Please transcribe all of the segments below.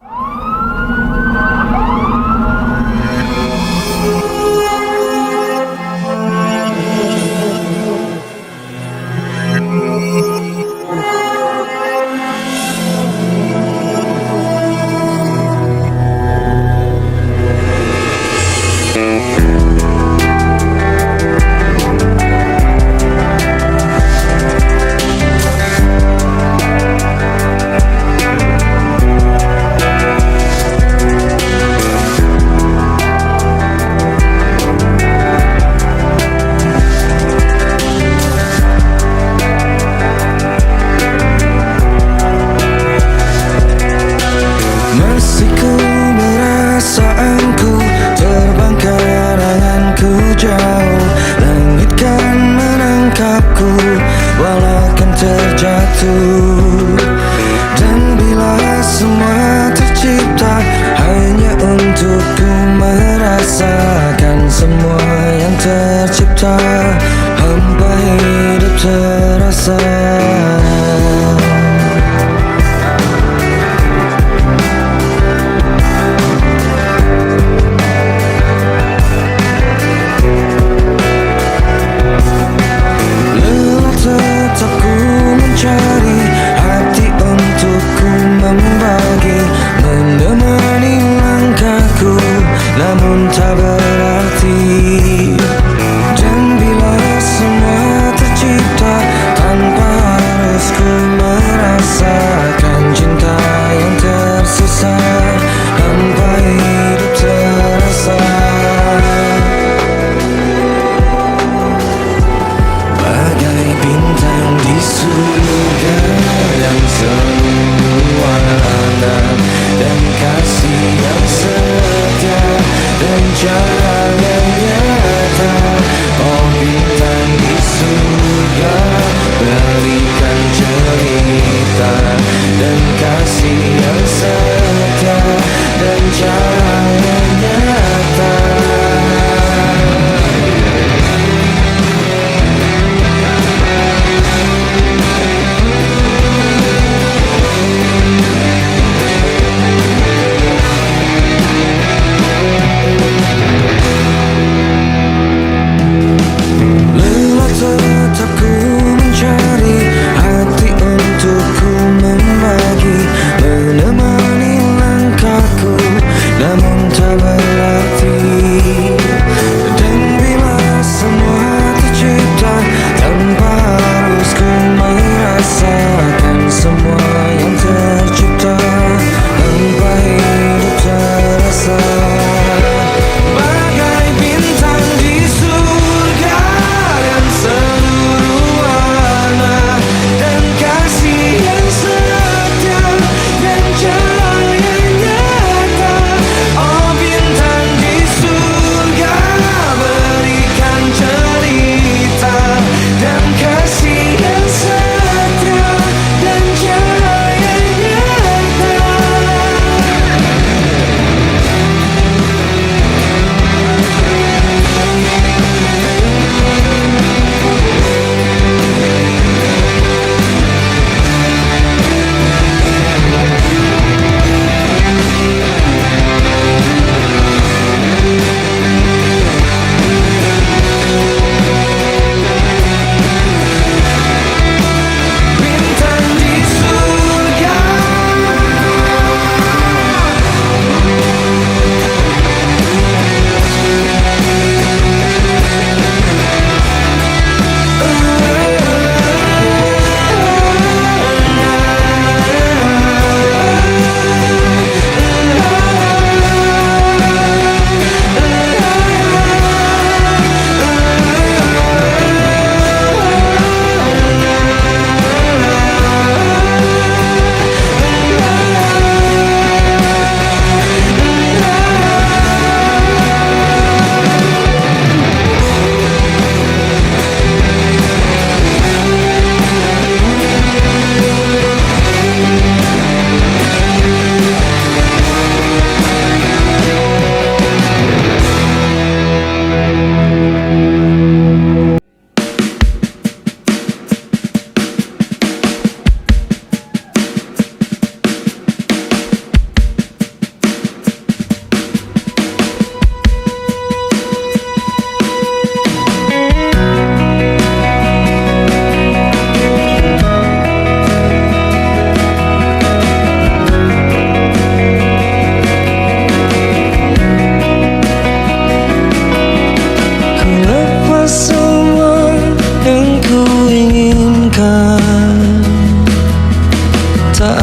Masih ku perasaanku terbang karanganku jauh. Langit kan menangkapku walau kan terjatuh. Dan bila semua tercipta hanya untukku merasakan semua yang tercipta, hampa hidup terasa. Tetap ku mencari hati untukku membagi, menemani langkahku namun tak berarti. Dan bila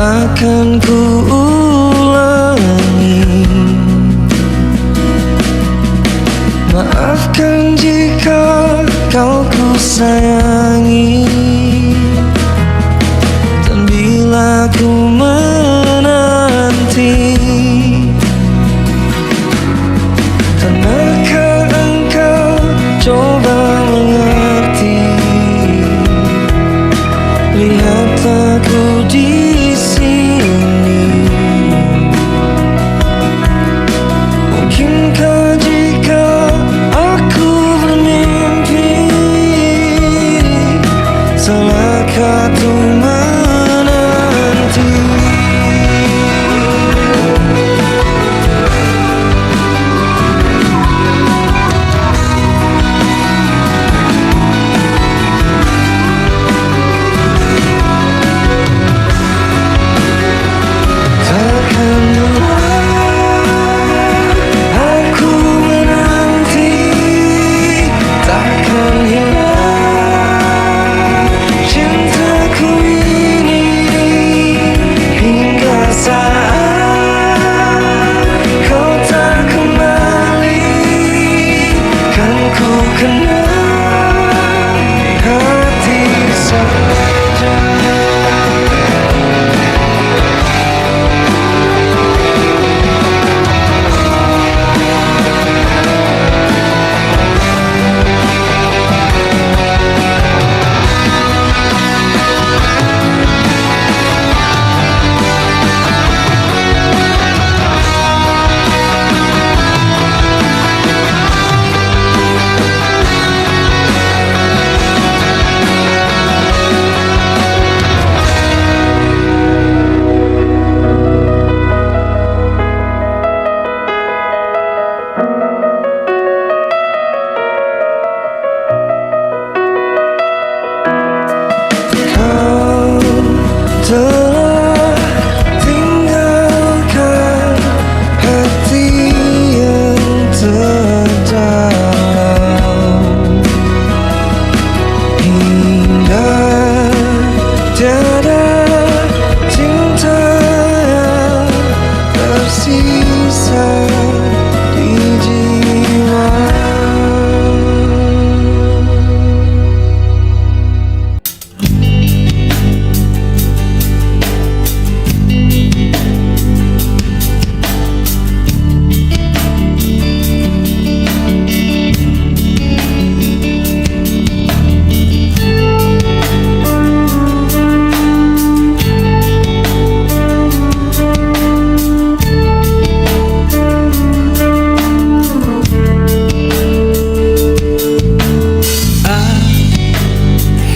akan ku ulangi. Maafkan jika kau ku sayangi, dan bila ku menanti, tanahkah engkau coba mengerti. Lihat aku di sini. Mungkinkah jika aku bermimpi, salahkah tuh menanti. Telah tinggalkan hati yang terdalam, hingga tiada cinta yang tersisa di jiwa.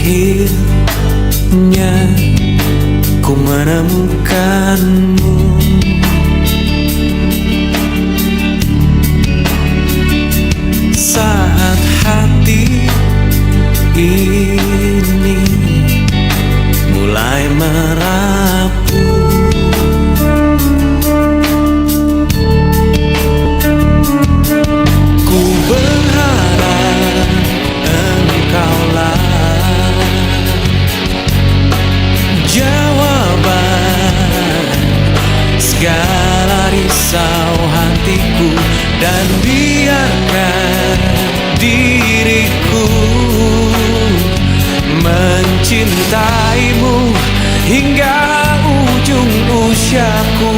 Akhirnya ku menemukanmu, saat hati ini mulai merapuh. Ku berharap engkaulah jawaban segala risau hatiku, dan biarkan diriku mencintaimu hingga ujung usiaku.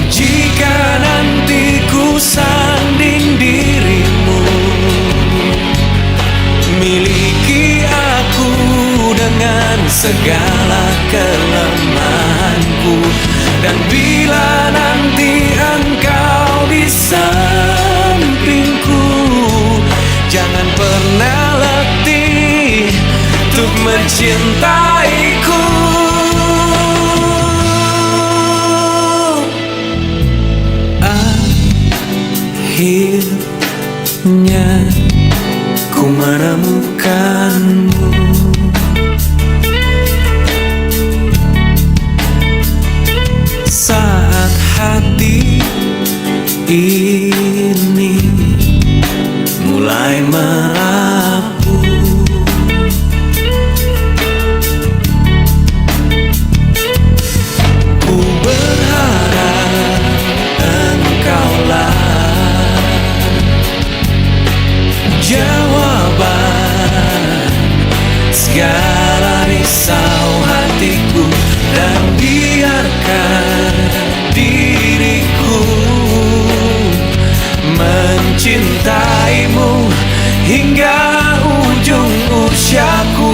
Jika nanti ku sanding dirimu, miliki aku dengan segala kelemahanku, dan bila nanti engkau di sampingku, jangan pernah letih untuk mencintaiku. Akhirnya ku menemukanmu, saat hati ini mulai merapuh. biarkan diriku mencintaimu hingga ujung usiaku.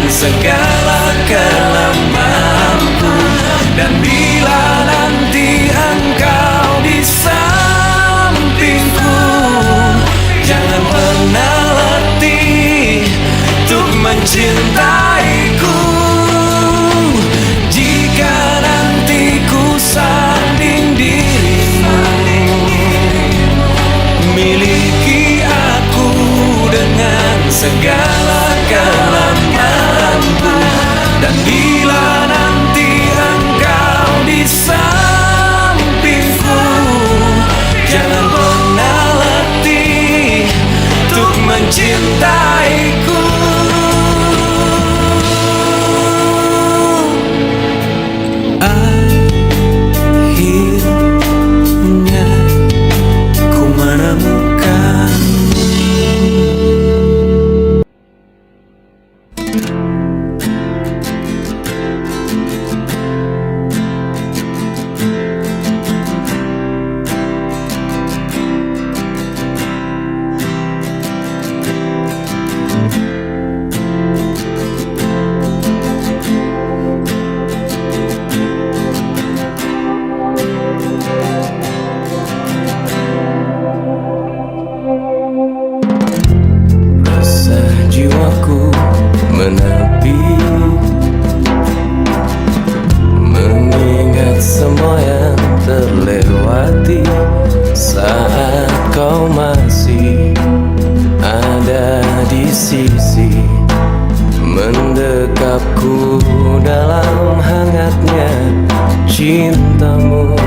Segala kelemahanku, dan bila nanti engkau di sampingku, jangan pernah letih untuk mencintaiku. Jika nanti ku sanding dirimu, miliki aku dengan segala kelemahanku, dan bila nanti engkau di sampingku, jangan pernah letih untuk mencintaiku. Akhirnya ku menemukanmu. Jiwaku menepi, mengingat semua yang terlewati saat kau masih ada di sisi, mendekapku dalam hangatnya cintamu.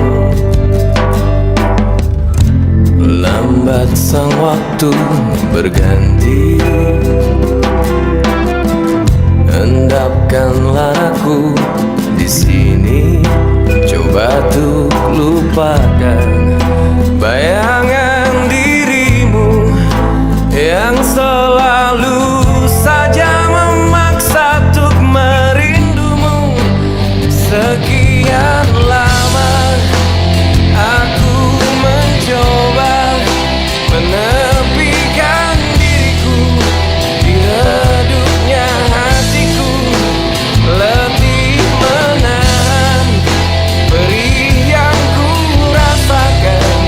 Lambat sang waktu berganti, endapkanlah aku di sini, coba tuh lupakan bayangan dirimu yang selalu saja memaksa untuk merindumu. Sekian lama aku mencoba menepikan diriku di redupnya hatiku, letih menahan perih yang ku rasakan.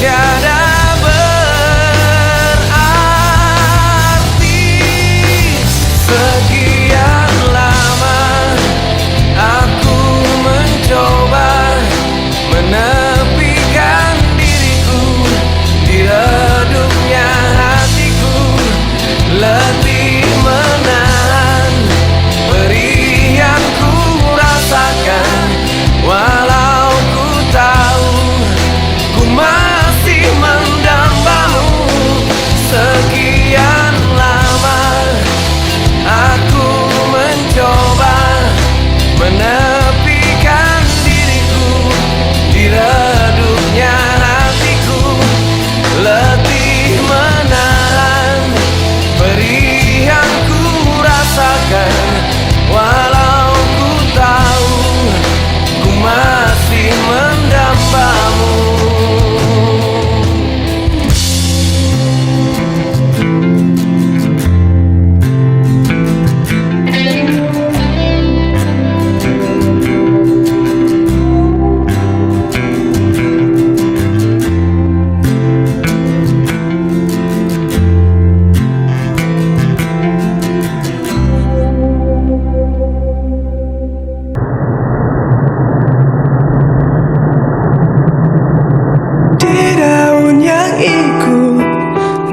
tiada berarti. Sekian lama aku mencoba menepikan diriku di redupnya hatiku, letih menahan perih yang ku rasakan. Walau ku tahu ku masih mendambamu. Sekian lama aku mencoba menepikan diriku di redupnya hatiku, letih menahan perih yang ku rasakan. Walau ku tahu ku masih mendambamu. Di daun yang ikut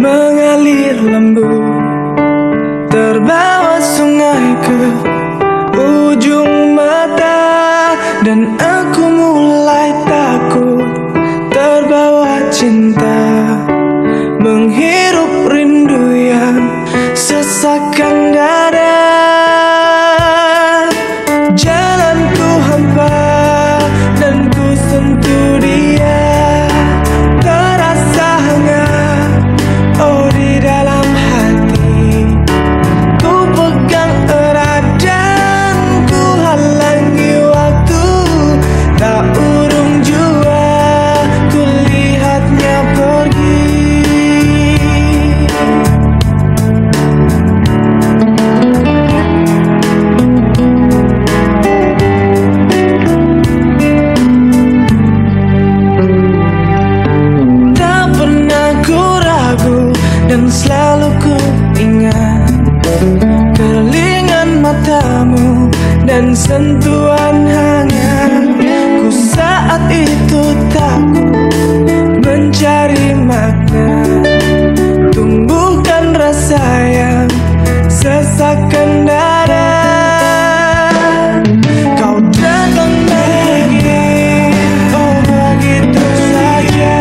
mengalir lembut, terbawa sungai ke ujung mata, dan aku mulai takut terbawa cinta, menghirup rindu yang sesakkan dada. Jalanku hampa dan ku sentuh dia, terasa hangat, oh di dalam hati. Ku pegang erat dan ku halangi waktu, tak urung jua ku lihatnya pergi. Tak pernah ku ragu dan selalu ku ingat kerlingan matamu dan sentuhan hangatku. Saat itu takut mencari makna, tumbuhkan rasa yang sesakkan dada. Kau datang lagi, oh begitu saja.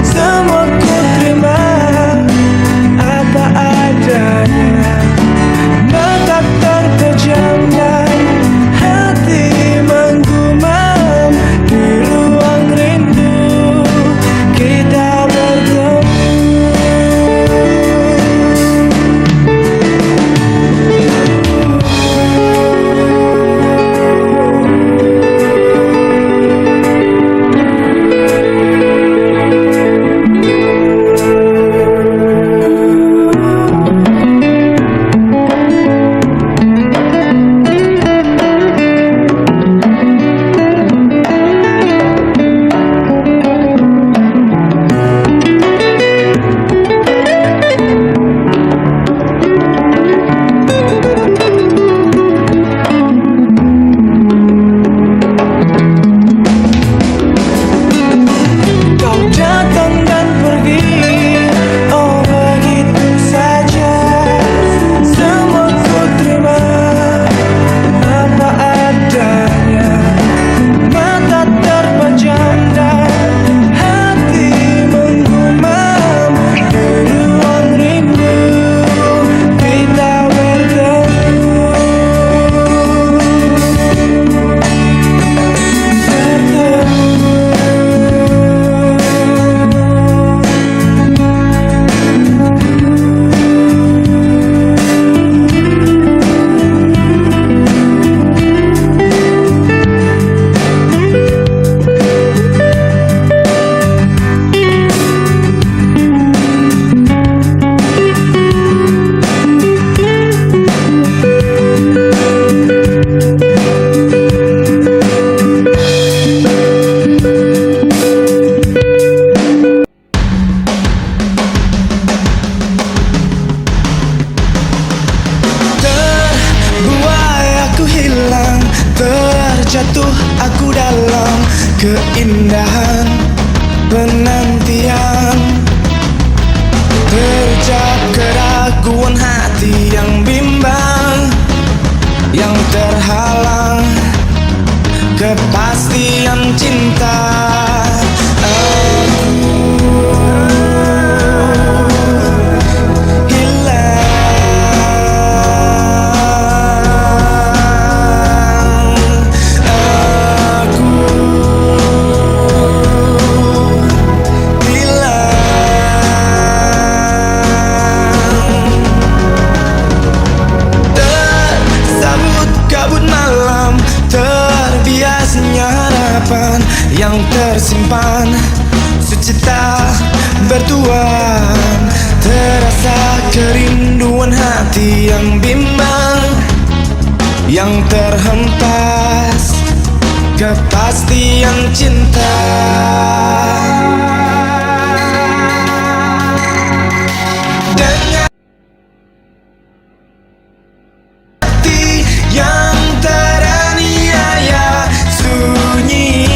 Semua ku terima apa adanya. Mata terpejam dan hati menggumam, di ruang rindu kita bertemu. keraguan hati yang bimbang, yang terhalang kepastian cinta. Yang tersimpan secita bertuan, terasa kerinduan hati yang bimbang, yang terhempas kepastian cinta. Dengan hati yang teraniaya sunyi,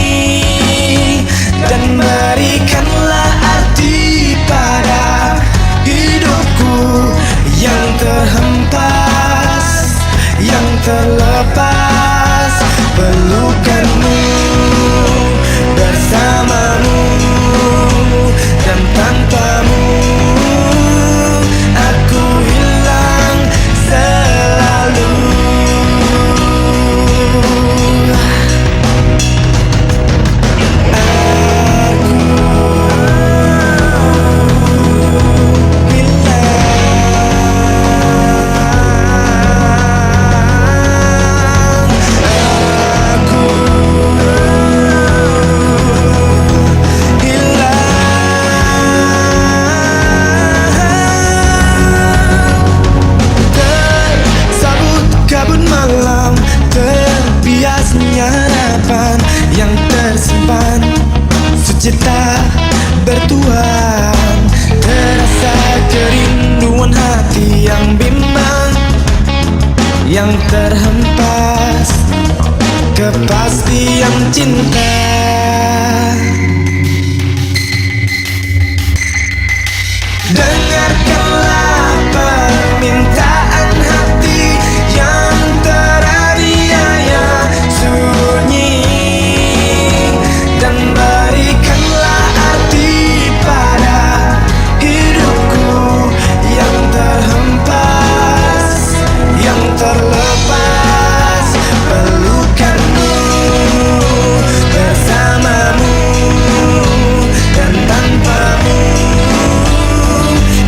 dan berikanlah arti pada hidupku yang terhempas, yang terlepas. Pelukanmu bersamamu, dan tanpamu aku hilang selalu. Yang tersimpan secita bertuan, terasa kerinduan hati yang bimbang, yang terhempas kepastian cinta. Dengarkanlah permintaan hati yang teraniaya sunyi, dan berikanlah arti pada hidupku yang terhempas, yang terlepas. Pelukanmu bersamamu, dan tanpamu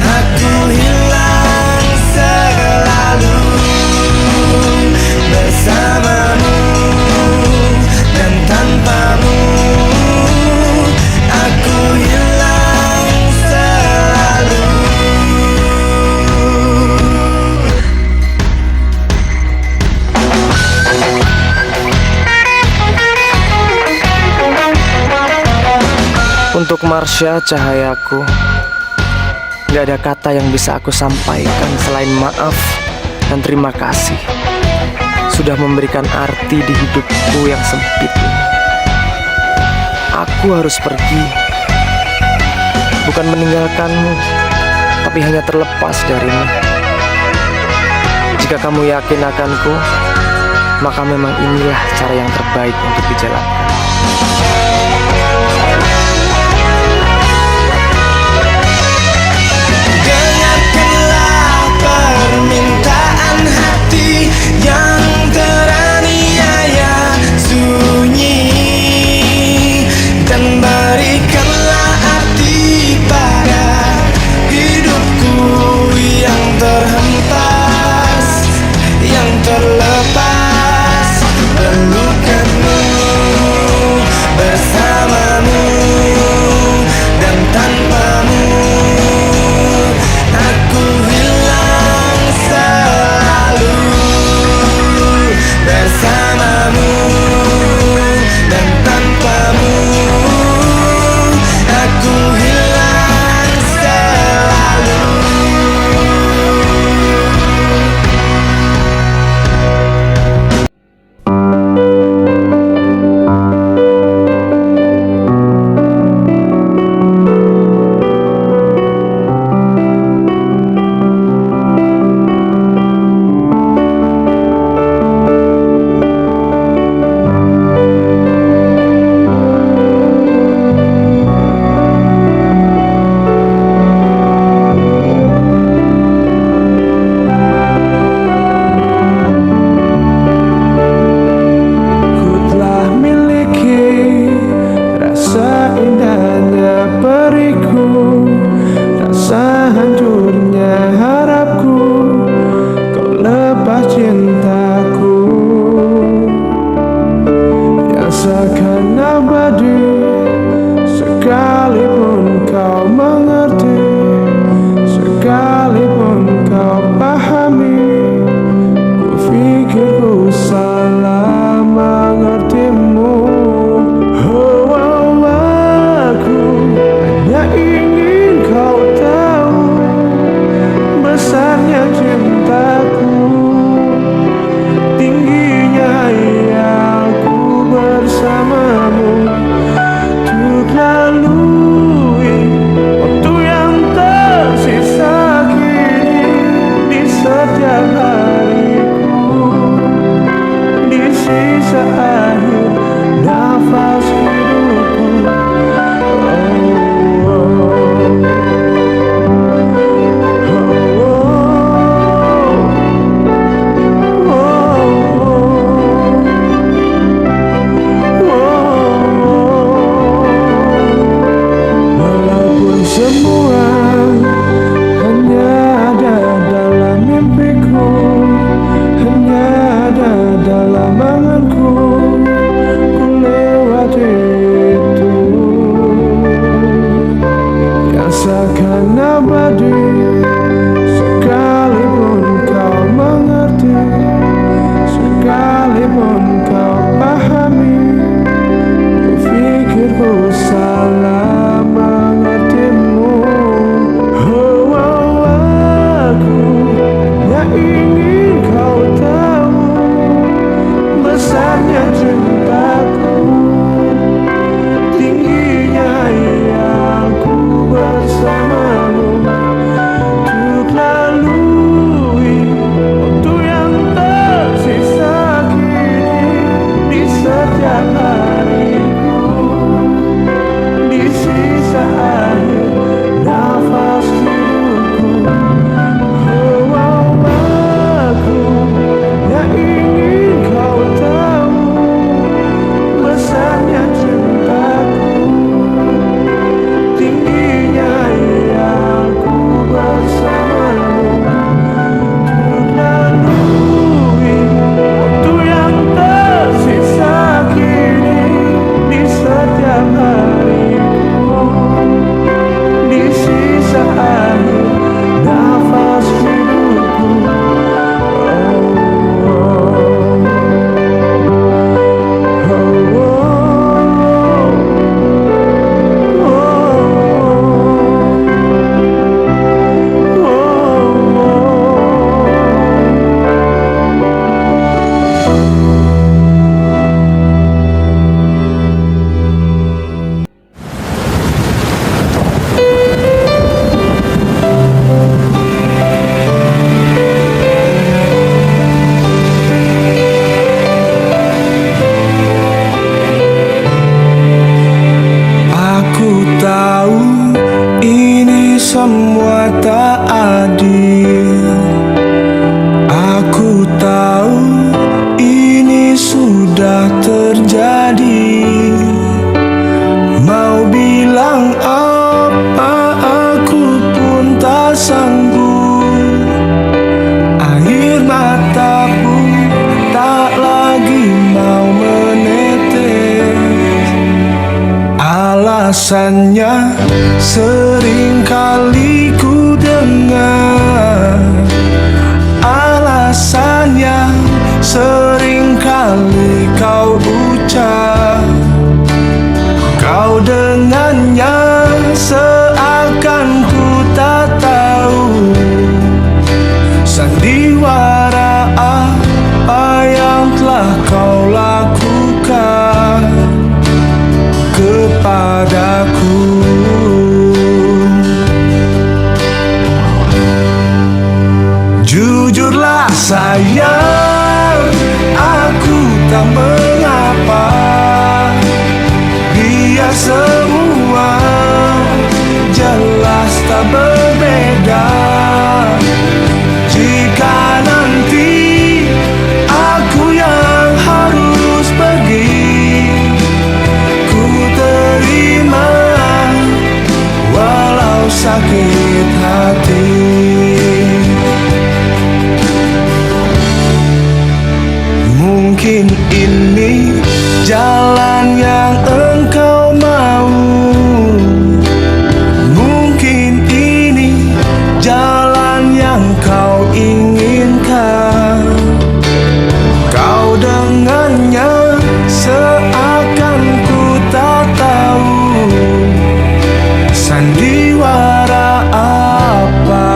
aku hilang selalu. Bersamamu dan tanpamu aku hilang selalu. Untuk Marsha, cahayaku, gak ada kata yang bisa aku sampaikan selain maaf dan terima kasih sudah memberikan arti di hidupku yang sempit ini. Aku harus pergi, bukan meninggalkanmu, tapi hanya terlepas darimu. Jika kamu yakin akanku, maka memang inilah cara yang terbaik untuk dijalankan. Dengarkanlah permintaan hati yang teraniaya sunyi, dan berikanlah arti pada hidupku yang terhempas, yang terlepas. Pelukanmu alasannya sering kali ku dengar, alasan yang sering kali kau ucap. Kau dengannya seakan ku tak tahu sandiwara apa yang telah kau lakukan kepadaku. Jujurlah sayang, aku tak mengapa. Biar semua jelas tak berbeda. Jika nanti aku yang harus pergi, ku terima walau sakit hati. Mungkin ini jalan yang engkau mau, mungkin ini jalan yang kau inginkan. Kau dengannya seakan ku tak tahu sandiwara apa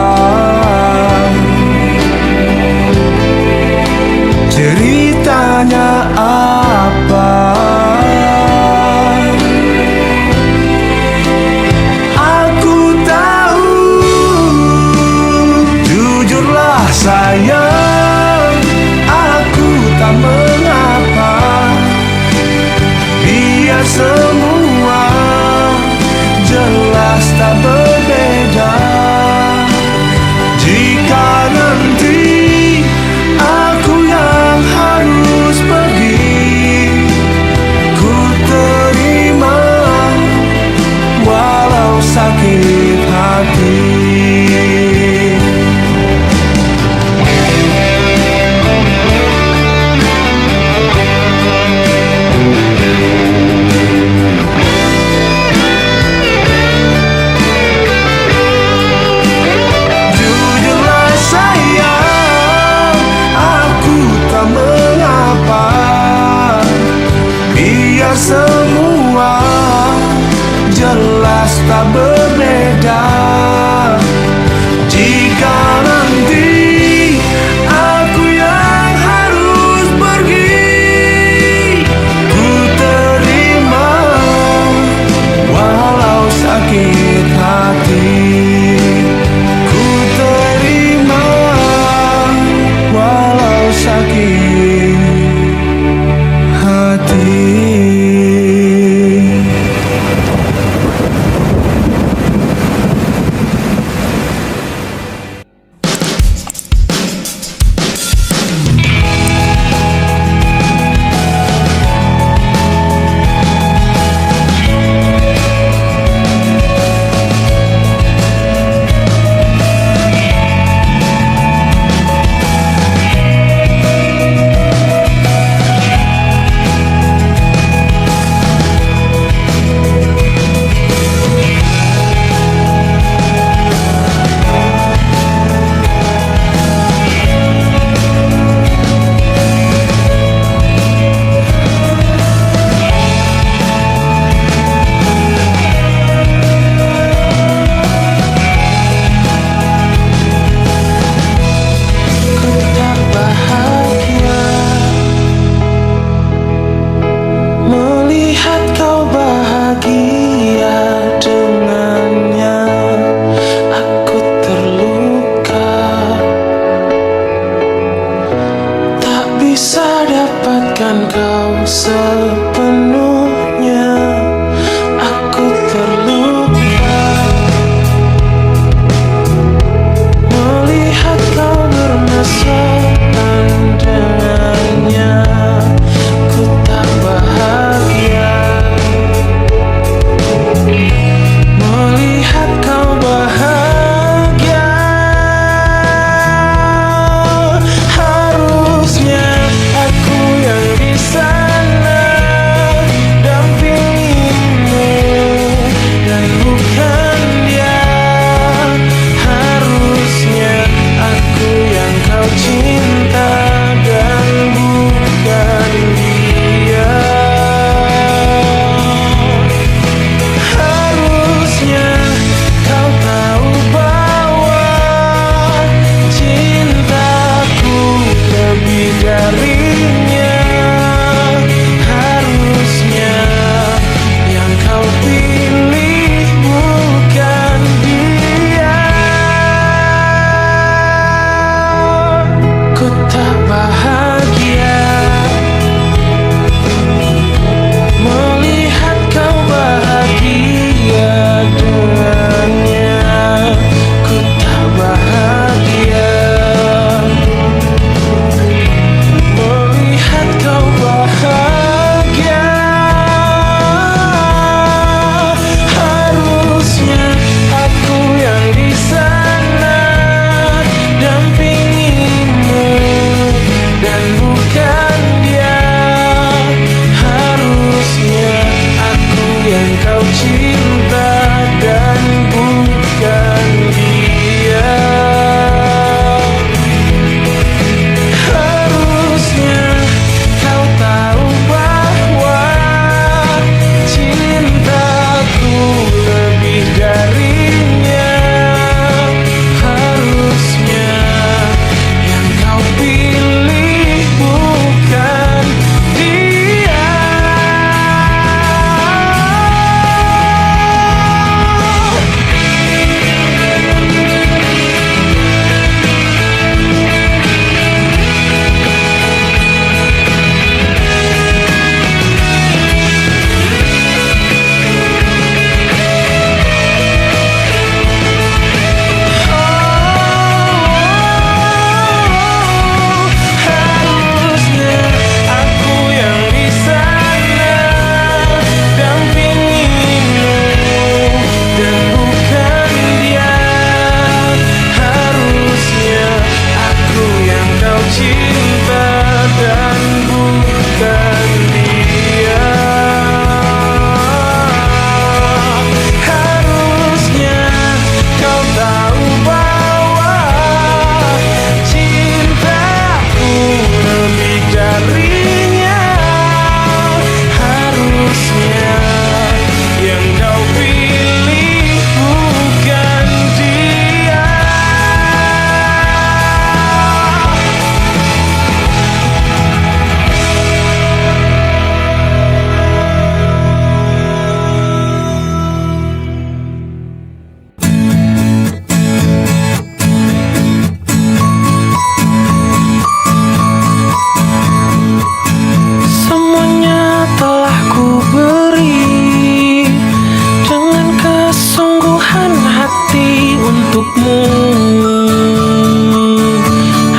untukmu,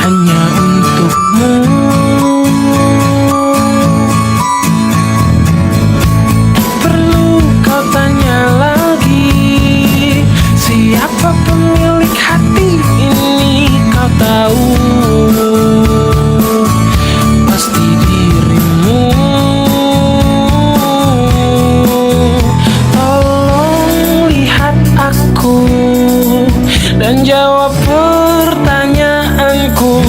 hanya untukmu. Perlu kau tanya lagi, siapa pemilik hati ini? Kau tahu, pasti dirimu. Tolong lihat aku dan jawab pertanyaanku.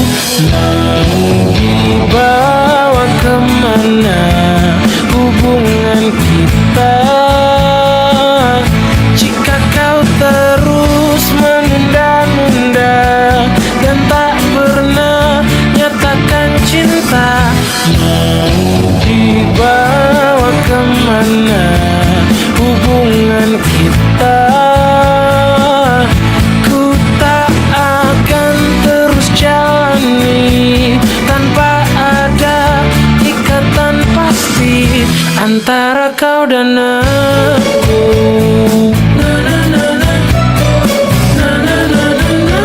Mau dibawa kemana hubungan kita? Jika kau terus menunda-nunda dan tak pernah nyatakan cinta, mau dibawa kemana hubungan kita? Ku tak akan terus jalani tanpa ada ikatan pasti antara kau dan aku. Na, na, na, na. Na, na, na, na, na.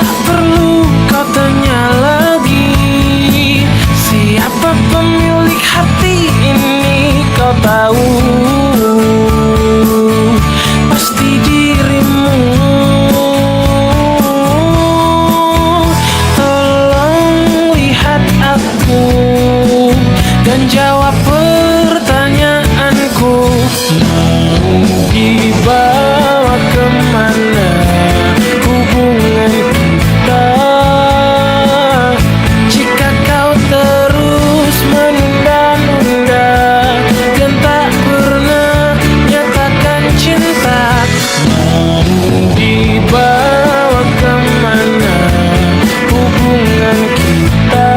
Tak perlu kau tanya lagi, siapa pemilik hati ini? Kau tahu, pasti dirimu. Tolong lihat aku dan jawab pertanyaanku. Mau dibawa kemana hubungan kita? Jika kau terus menunda-nunda dan tak pernah nyatakan cinta, mau dibawa kemana hubungan kita?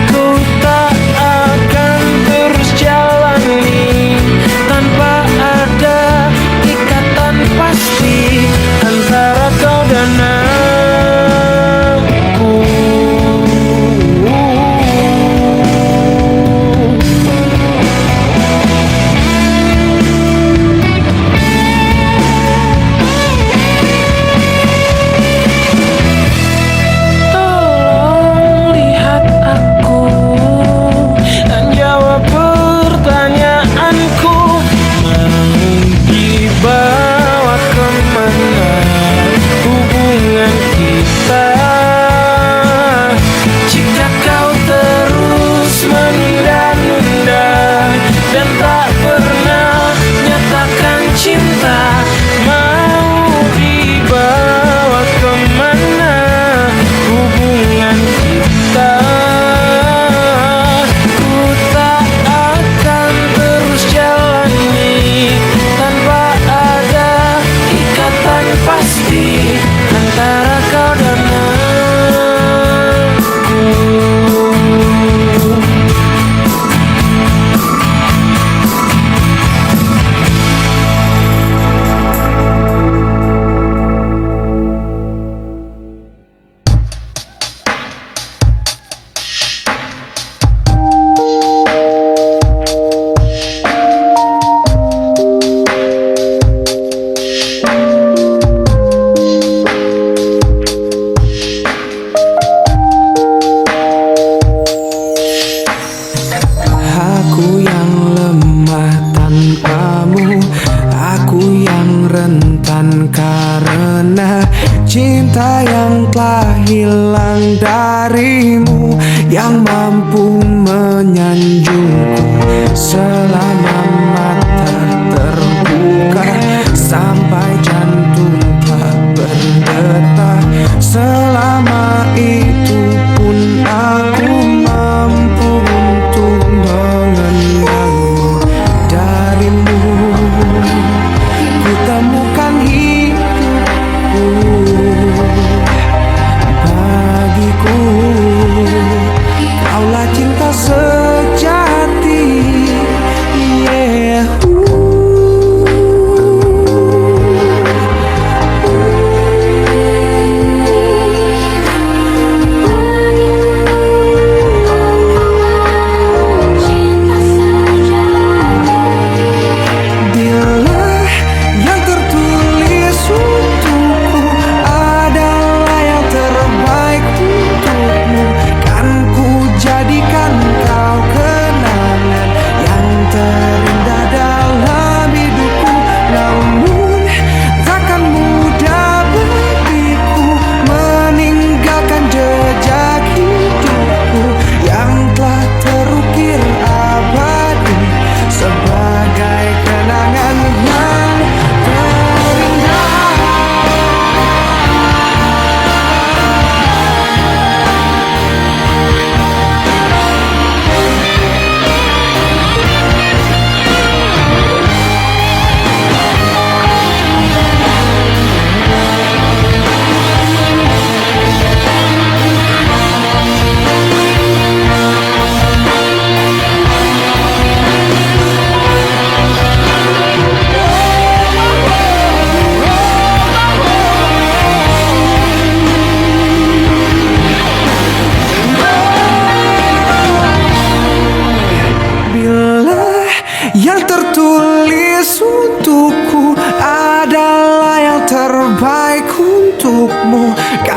Ku tak akan terus jalani tanpa ada ikatan pasti antara kau dan aku. Tolong lihat aku dan jawab pertanyaanku. Mau dibawa kemana hubungan kita? Jika kau terus menunda-nunda dan tak pernah nyatakan cinta, mau dibawa kemana hubungan kita? Ku tak akan terus jalani tanpa ada ikatan pasti antara kau dan aku. Aku yang lemah tanpamu, aku yang rentan karena cinta yang telah hilang darimu, yang mampu menyanjungku selama mata terbuka sampai jantung tak berdetak. Selama itu pun aku mampu untuk mengenangmu. Darimu ku temukan hidupku, bagiku kaulah cinta sejati.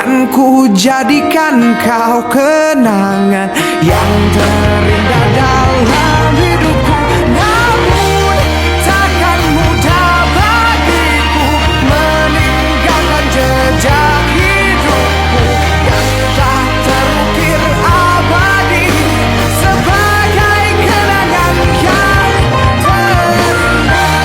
Kan ku jadikan kau kenangan yang terindah dalam hidupku. Namun takkan mudah bagiku meninggalkan jejak hidupku yang tak terukir abadi sebagai kenangan yang terindah.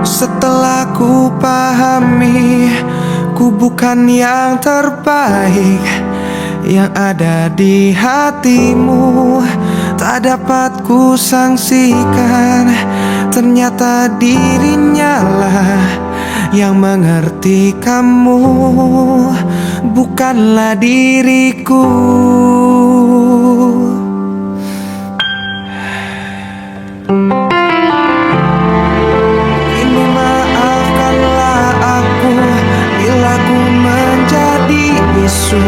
Setelah ku pahami, ku bukan yang terbaik yang ada di hatimu. Tak dapat ku sangsikan, ternyata dirinya lah yang mengerti kamu, bukanlah diriku. Maafkanlah aku bila ku menjadi bisu